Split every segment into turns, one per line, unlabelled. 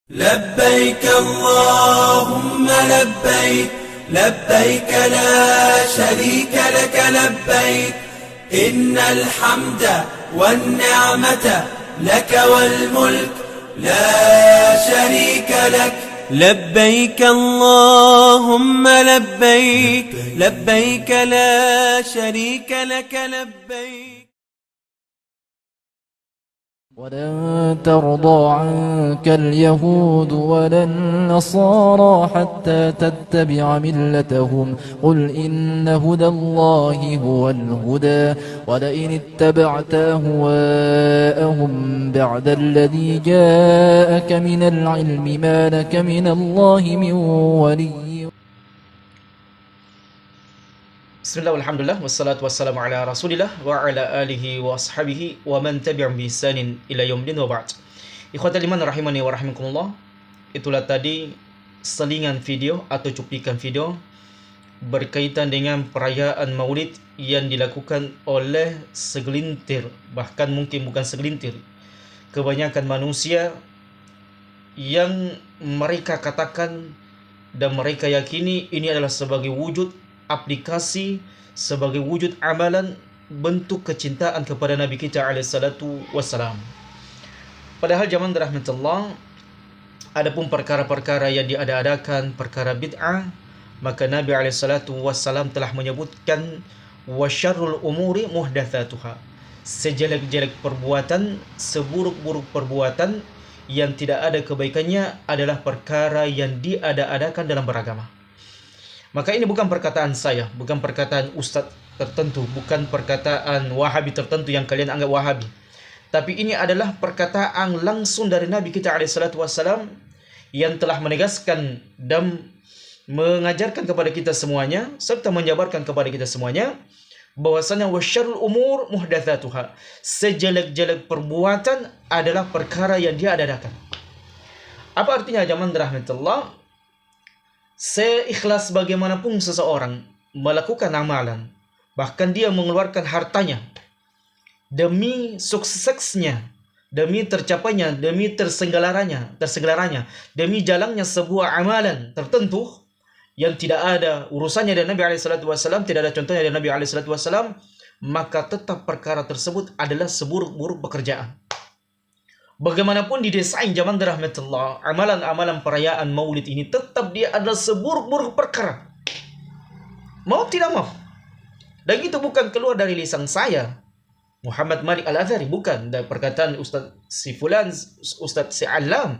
لبيك اللهم لبيك لبيك لا شريك لك لبيك إن الحمد والنعمة لك والملك لا شريك لك لبيك اللهم لبيك لبيك لا شريك لك لبيك.
ولن ترضى عنك اليهود ولا النصارى حتى تتبع ملتهم قل إن هدى الله هو الهدى ولئن اتبعت أهواءهم بعد الذي جاءك من العلم ما لك من الله من ولي.
Bismillah, alhamdulillah, wassalatu wassalamu ala rasulillah wa ala alihi wa ashabihi wa man tabi'am bi ihsanin ila yaumil wa ba'd. Ikhwatal iman rahimani wa rahimakumullah. Itulah tadi selingan video atau cuplikan video berkaitan dengan perayaan Maulid yang dilakukan oleh segelintir, bahkan mungkin bukan segelintir, kebanyakan manusia yang mereka katakan dan mereka yakini ini adalah sebagai wujud aplikasi, sebagai wujud amalan bentuk kecintaan kepada Nabi kita alaihissalatu wassalam. Padahal zaman rahmatullah, adapun perkara-perkara yang diada-adakan, perkara bid'ah, maka Nabi alaihissalatu wassalam telah menyebutkan wa syarrul umuri muhdatsatuha. Sejelek-jelek perbuatan, seburuk-buruk perbuatan yang tidak ada kebaikannya adalah perkara yang diada-adakan dalam beragama. Maka ini bukan perkataan saya, bukan perkataan ustaz tertentu, bukan perkataan wahabi tertentu yang kalian anggap wahabi. Tapi ini adalah perkataan langsung dari Nabi kita alaihissalatu wassalam yang telah menegaskan dan mengajarkan kepada kita semuanya, serta menjabarkan kepada kita semuanya, bahwasanya wasyarrul umur muhdatsatuha. Sejelek-jelek perbuatan adalah perkara yang diada-adakan. Apa artinya zaman rahmatullah? Seikhlas bagaimanapun seseorang melakukan amalan, bahkan dia mengeluarkan hartanya demi suksesnya, demi tercapainya, demi tersegelaranya, demi jalannya sebuah amalan tertentu yang tidak ada urusannya dengan Nabi alaihissalatu wassalam, tidak ada contohnya dari Nabi alaihissalatu wassalam, maka tetap perkara tersebut adalah seburuk-buruk pekerjaan. Bagaimanapun didesain zaman rahmatullah, amalan-amalan perayaan Maulid ini tetap dia adalah seburuk-buruk perkara. Mau tidak mau. Dan itu bukan keluar dari lisan saya, Muhammad Malik Al-Azhari, bukan dari perkataan Ustaz si fulan, Ustaz si Alam.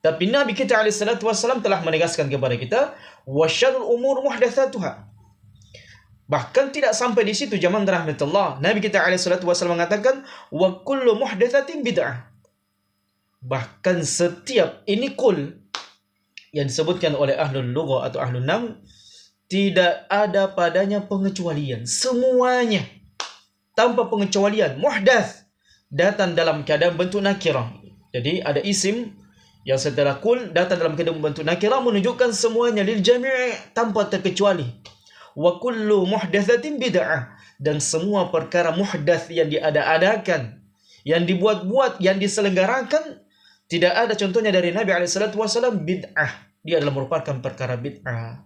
Tapi Nabi kita alaihissalatu wassalam telah menegaskan kepada kita wasyarrul umur muhdatsatuha. Bahkan tidak sampai di situ zaman rahmatullah, Nabi kita alaihissalatu wassalam mengatakan wa kullu muhdatsatin bid'ah. Bahkan setiap ini kul yang disebutkan oleh ahlul lughah atau ahlul nahm, tidak ada padanya pengecualian. Semuanya tanpa pengecualian muhdats datang dalam keadaan bentuk nakirah. Jadi ada isim yang setelah kul datang dalam keadaan bentuk nakirah menunjukkan semuanya lil jami' tanpa terkecuali. Wa kullu muhdatsatin bid'ah, dan semua perkara muhdats yang diada-adakan, yang dibuat-buat, yang diselenggarakan, tidak ada contohnya dari Nabi alaihissalatu wassalam, bid'ah. Dia adalah merupakan perkara bid'ah.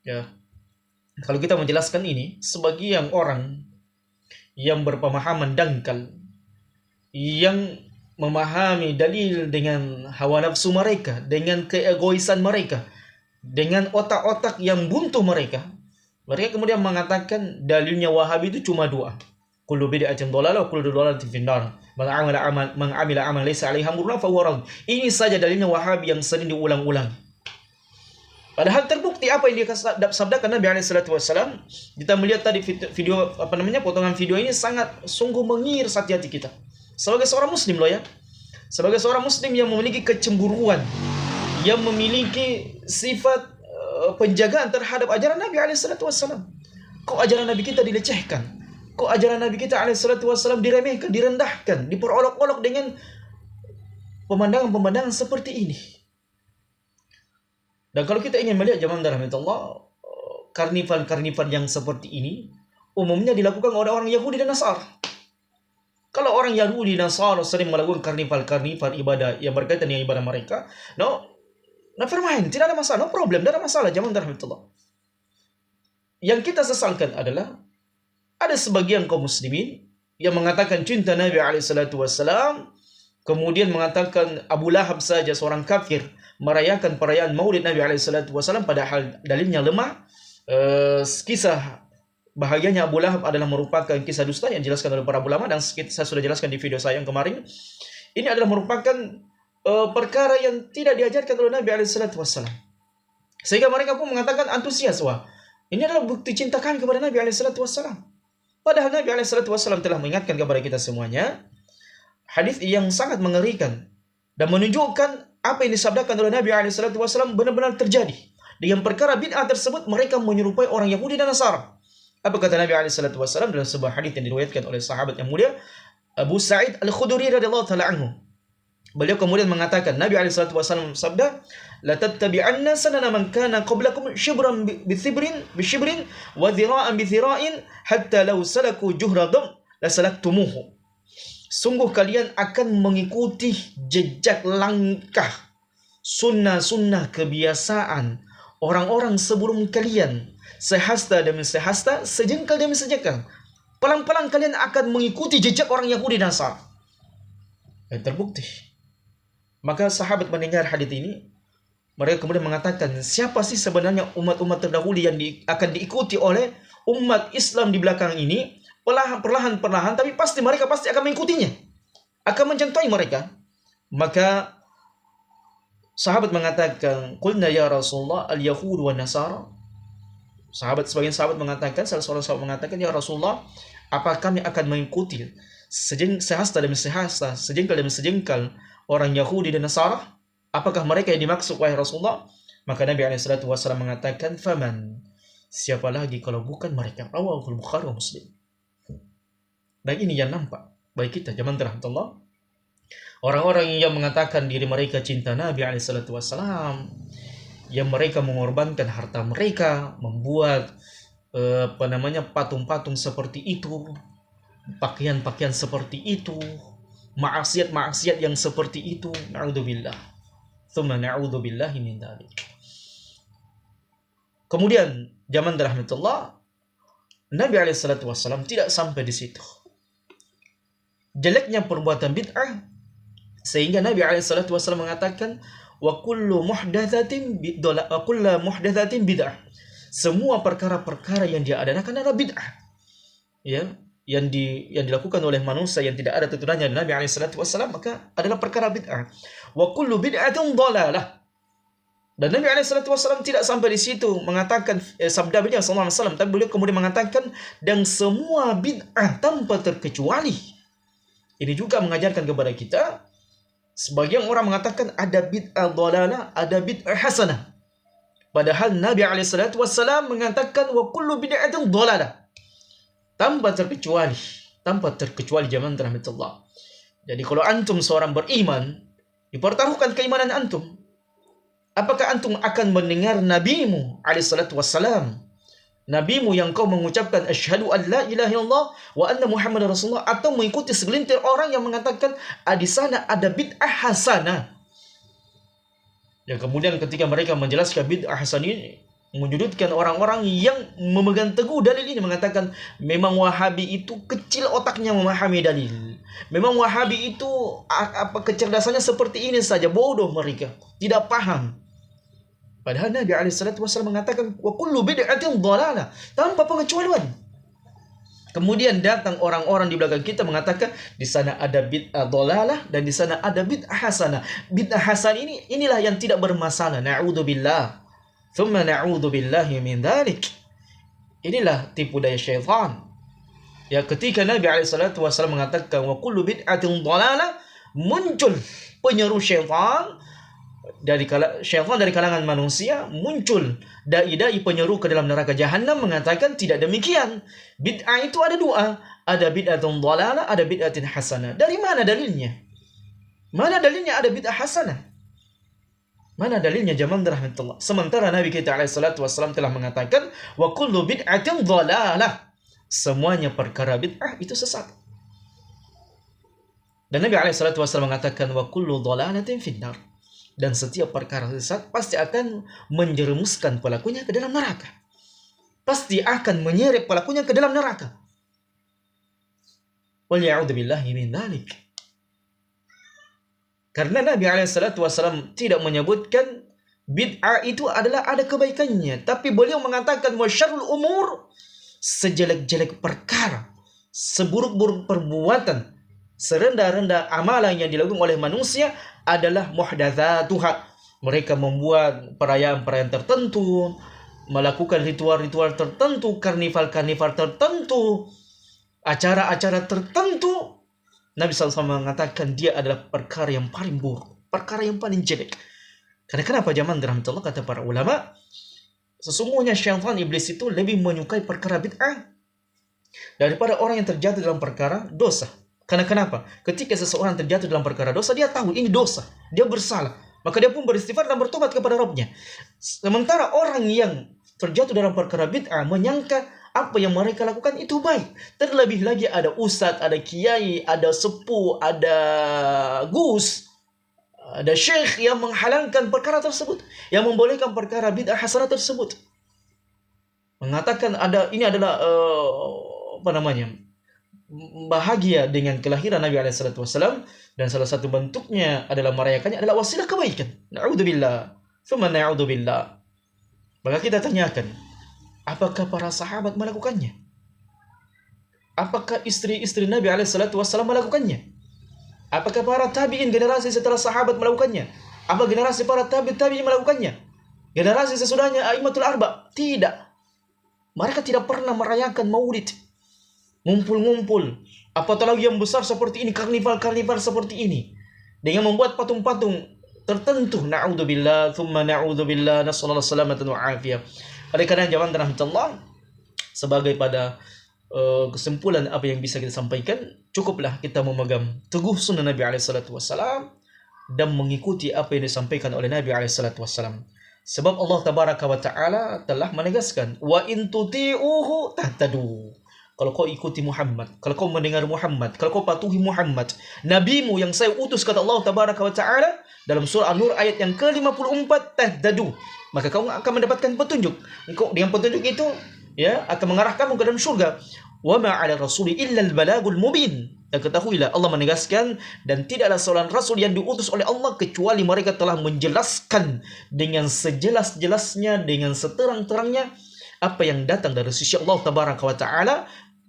Ya. Kalau kita menjelaskan ini, sebagian orang yang berpemahaman dangkal, yang memahami dalil dengan hawa nafsu mereka, dengan keegoisan mereka, dengan otak-otak yang buntu mereka kemudian mengatakan dalilnya Wahabi itu cuma dua. Kullu bid'atin dhalalah wa kullu dhalalatin finnar. Man 'amila 'amalan laysa 'alaihi amruna fa huwa radd. Ini saja dalilnya Wahabi yang sering diulang-ulang. Padahal terbukti apa yang disabdakan Nabi alaihissalatu wassalam. Kita melihat tadi video potongan video ini sangat sungguh mengiris hati kita. Sebagai seorang muslim loh ya. Sebagai seorang muslim yang memiliki kecemburuan, yang memiliki sifat penjagaan terhadap ajaran Nabi alaihissalatu wassalam. Kok ajaran Nabi kita dilecehkan? Kok ajaran Nabi kita alaihissalatu wassalam diremehkan, direndahkan, diperolok-olok dengan pemandangan-pemandangan seperti ini? Dan kalau kita ingin melihat zaman rahmatullah, karnival-karnival yang seperti ini umumnya dilakukan oleh orang Yahudi dan Nasara. Kalau orang Yahudi dan Nasara sering melakukan karnival ibadah yang berkaitan dengan ibadah mereka, never mind, tidak ada masalah, no problem, tidak ada masalah, zaman rahmatullah. Yang kita sesalkan adalah ada sebagian kaum muslimin yang mengatakan cinta Nabi SAW, kemudian mengatakan Abu Lahab saja seorang kafir merayakan perayaan Maulid Nabi SAW, padahal dalilnya lemah. Kisah bahagianya Abu Lahab adalah merupakan kisah dusta yang dijelaskan oleh para ulama, dan saya sudah jelaskan di video saya yang kemarin. Ini adalah merupakan perkara yang tidak diajarkan oleh Nabi SAW. Sehingga mereka pun mengatakan antusias, wah, ini adalah bukti cinta kami kepada Nabi SAW. Padahal Nabi SAW telah mengingatkan kepada kita semuanya hadis yang sangat mengerikan dan menunjukkan apa yang disabdakan oleh Nabi SAW benar-benar terjadi. Dengan perkara bid'ah tersebut, mereka menyerupai orang Yahudi dan Nasara. Apa kata Nabi SAW dalam sebuah hadis yang diriwayatkan oleh sahabat yang mulia Abu Sa'id Al-Khudri radhiyallahu ta'ala anhu. Beliau kemudian mengatakan, Nabi SAW sabda, la tattabi'anna sanana man kana qablakum shibran bi shibrin wa dhira'an bi dhira'in hatta law salaku juhra dam la salaktumuhu. Sungguh kalian akan mengikuti jejak langkah, sunnah-sunnah kebiasaan orang-orang sebelum kalian, sehasta demi sehasta, sejengkal demi sejengkal. Pelan-pelan kalian akan mengikuti jejak orang Yahudi dan Nasara. Dan terbukti. Maka sahabat mendengar hadis ini, mereka kemudian mengatakan, siapa sih sebenarnya umat-umat terdahulu yang akan diikuti oleh umat Islam di belakang ini? Perlahan-perlahan, tapi mereka pasti akan mengikutinya, akan mencontohi mereka. Maka sahabat mengatakan, qulna ya Rasulullah al-Yahud wa Nasara. Sebagian sahabat mengatakan, salah seorang sahabat mengatakan, ya Rasulullah, apa kami akan mengikuti sehasta demi sehasta, sejengkal demi sejengkal orang Yahudi dan Nasara? Apakah mereka yang dimaksud wahai Rasulullah? Maka Nabi SAW mengatakan, faman, siapa lagi kalau bukan mereka? Rawahul Bukhari wa Muslim. Dan ini yang nampak bagi kita zaman rahmatullah, orang-orang yang mengatakan diri mereka cinta Nabi SAW, yang mereka mengorbankan harta mereka, membuat patung-patung seperti itu, pakaian-pakaian seperti itu, maksiat-maksiat yang seperti itu. Na'udzubillah. Tsumma na'udzubillahi min dzalik. Kemudian zaman rahmatullah, Nabi SAW tidak sampai di situ. Jeleknya perbuatan bid'ah sehingga Nabi SAW mengatakan, wa kullu muhdatsatin bid'ah. Semua perkara-perkara yang diadakan adalah bid'ah. Ya, yang dilakukan oleh manusia yang tidak ada tuntunannya dari Nabi SAW, maka adalah perkara bid'ah. Wa kullu bid'atin dhalalah. Dan Nabi SAW tidak sampai di situ mengatakan sabda beliau SAW, tapi beliau kemudian mengatakan, dan semua bid'ah tanpa terkecuali. Ini juga mengajarkan kepada kita, sebagian orang mengatakan ada bid'ah dhalalah, ada bid'ah hasanah. Padahal Nabi SAW mengatakan wa kullu bid'atin dhalalah. Tanpa terkecuali zaman rahmatullah. Jadi kalau antum seorang beriman, dipertaruhkan keimanan antum. Apakah antum akan mendengar nabimu SAW, nabimu yang kau mengucapkan asyhadu an la ilaha illallah wa anna muhammadar rasulullah, atau mengikuti segelintir orang yang mengatakan di sana ada bid'ah hasanah? Yang kemudian ketika mereka menjelaskan bid'ah hasanah ini, menyudutkan orang-orang yang memegang teguh dalil ini, mengatakan memang Wahabi itu kecil otaknya memahami dalil. Memang Wahabi itu kecerdasannya seperti ini saja, bodoh mereka, tidak paham. Padahal Nabi SAW mengatakan wa kullu bid'atin dhalalah, tanpa pengecualian. Kemudian datang orang-orang di belakang kita mengatakan di sana ada bid'ah dhalalah dan di sana ada bid'ah hasanah. Bid'ah hasanah inilah yang tidak bermasalah. Na'udzubillah. Tsumma na'udzubillahi min dzalik. Inilah tipu daya syaitan. Ya, ketika Nabi SAW mengatakan wa kullu bid'atin dhalalah, muncul penyeru syaitan dari kalangan manusia, muncul dai-dai penyeru ke dalam neraka jahanam mengatakan tidak demikian. Bid'ah itu ada dua, ada bid'atun dhalalah, ada bid'atin hasanah. Dari mana dalilnya? Mana dalilnya ada bid'ah hasanah? Mana dalilnya zaman rahmatullah? Sementara Nabi kita SAW telah mengatakan wa kullu bid'atin dhalalah. Semuanya perkara bid'ah itu sesat. Dan Nabi SAW mengatakan wa kullu dhalalatin finnar. Dan setiap perkara sesat pasti akan menjerumuskan pelakunya ke dalam neraka. Pasti akan menyeret pelakunya ke dalam neraka. Wal ya'udzubillahi min dzalik. Karena Nabi SAW tidak menyebutkan bid'ah itu adalah ada kebaikannya, tapi beliau mengatakan wa syarrul umur, sejelek-jelek perkara, seburuk-buruk perbuatan, serendah-rendah amalan yang dilakukan oleh manusia adalah muhdatsatuha. Mereka membuat perayaan-perayaan tertentu, melakukan ritual-ritual tertentu, karnival-karnival tertentu, acara-acara tertentu. Nabi SAW mengatakan dia adalah perkara yang paling buruk, perkara yang paling jelek. Karena kenapa zaman rahmatullah, kata para ulama, sesungguhnya syaitan iblis itu lebih menyukai perkara bid'ah daripada orang yang terjatuh dalam perkara dosa. Karena kenapa? Ketika seseorang terjatuh dalam perkara dosa, dia tahu ini dosa, dia bersalah, maka dia pun beristighfar dan bertobat kepada Rabbnya. Sementara orang yang terjatuh dalam perkara bid'ah menyangka apa yang mereka lakukan itu baik. Terlebih lagi ada ustadz, ada kiai, ada sepuh, ada gus, ada syekh yang menghalalkan perkara tersebut, yang membolehkan perkara bid'ah hasanah tersebut. Mengatakan ini adalah bahagia dengan kelahiran Nabi SAW, dan salah satu bentuknya adalah merayakannya adalah wasilah kebaikan. Na'udzubillah, tsumma na'udzubillah. Maka kita tanyakan, apakah para sahabat melakukannya? Apakah istri-istri Nabi SAW melakukannya? Apakah para tabi'in generasi setelah sahabat melakukannya? Apa generasi para tabi'in melakukannya? Generasi sesudahnya a'immatul arba? Tidak. Mereka tidak pernah merayakan maulid, ngumpul-ngumpul, apalagi yang besar seperti ini, karnival-karnival seperti ini, dengan membuat patung-patung tertentu. Na'udzubillah, thumma na'udzubillah, nasallallahu salamatan wa afiyah. Oleh karena jamaah rahmatullah, sebagai pada kesimpulan apa yang bisa kita sampaikan, cukuplah kita memegang teguh sunnah Nabi SAW dan mengikuti apa yang disampaikan oleh Nabi SAW. Sebab Allah Tabaraka wa Ta'ala telah menegaskan, wa in tuti'uhu tahtadu. Kalau kau ikuti Muhammad, kalau kau mendengar Muhammad, kalau kau patuhi Muhammad, nabimu yang saya utus, kata Allah Tabaraka wa Ta'ala dalam surah An-Nur ayat yang ke-54, tahtadu, maka kau akan mendapatkan petunjuk. Engkau dengan petunjuk itu akan mengarahkanmu ke dalam surga. Wa ma 'ala rasuli illa al-balagul mubin. Dan ketahuilah, Allah menegaskan, dan tidaklah seorang rasul yang diutus oleh Allah kecuali mereka telah menjelaskan dengan sejelas-jelasnya, dengan seterang-terangnya apa yang datang dari sisi Allah Tabaraka wa Ta'ala.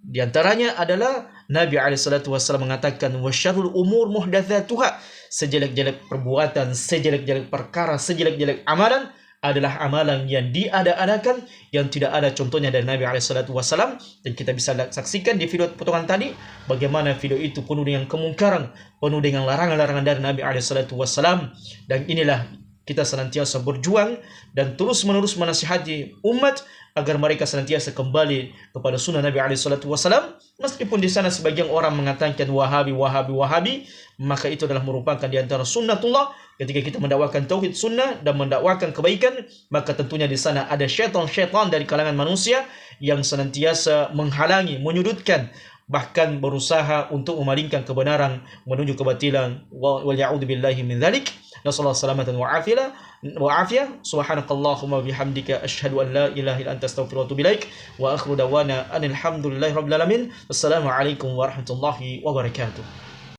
Di antaranya adalah Nabi SAW mengatakan wasyarrul umur muhdatsatuha, sejelek-jelek perbuatan, sejelek-jelek perkara, sejelek-jelek amalan adalah amalan yang diada-adakan, yang tidak ada contohnya dari Nabi SAW. Dan kita bisa saksikan di video potongan tadi bagaimana video itu penuh dengan kemungkaran, penuh dengan larangan-larangan dari Nabi SAW. Dan inilah kita senantiasa berjuang dan terus-menerus menasihati umat agar mereka senantiasa kembali kepada sunnah Nabi SAW. Meskipun di sana sebagian orang mengatakan Wahabi, maka itu adalah merupakan di antara sunnatullah. Ketika kita mendakwakan tauhid sunnah dan mendakwakan kebaikan, maka tentunya di sana ada syaitan-syaitan dari kalangan manusia yang senantiasa menghalangi, menyudutkan, bahkan berusaha untuk memalingkan kebenaran menuju kebatilan. Wal ya'udzubillahi min dzalik. Nasallahu salamatan wa afiyah. Subhanakallahumma bihamdika asyhadu an la ilaha illa anta astaghfiruka wa atubu ilaik. Wa akhiru da'wana anil hamdulillahi rabbil alamin. Wassalamu alaikum warahmatullahi wabarakatuh.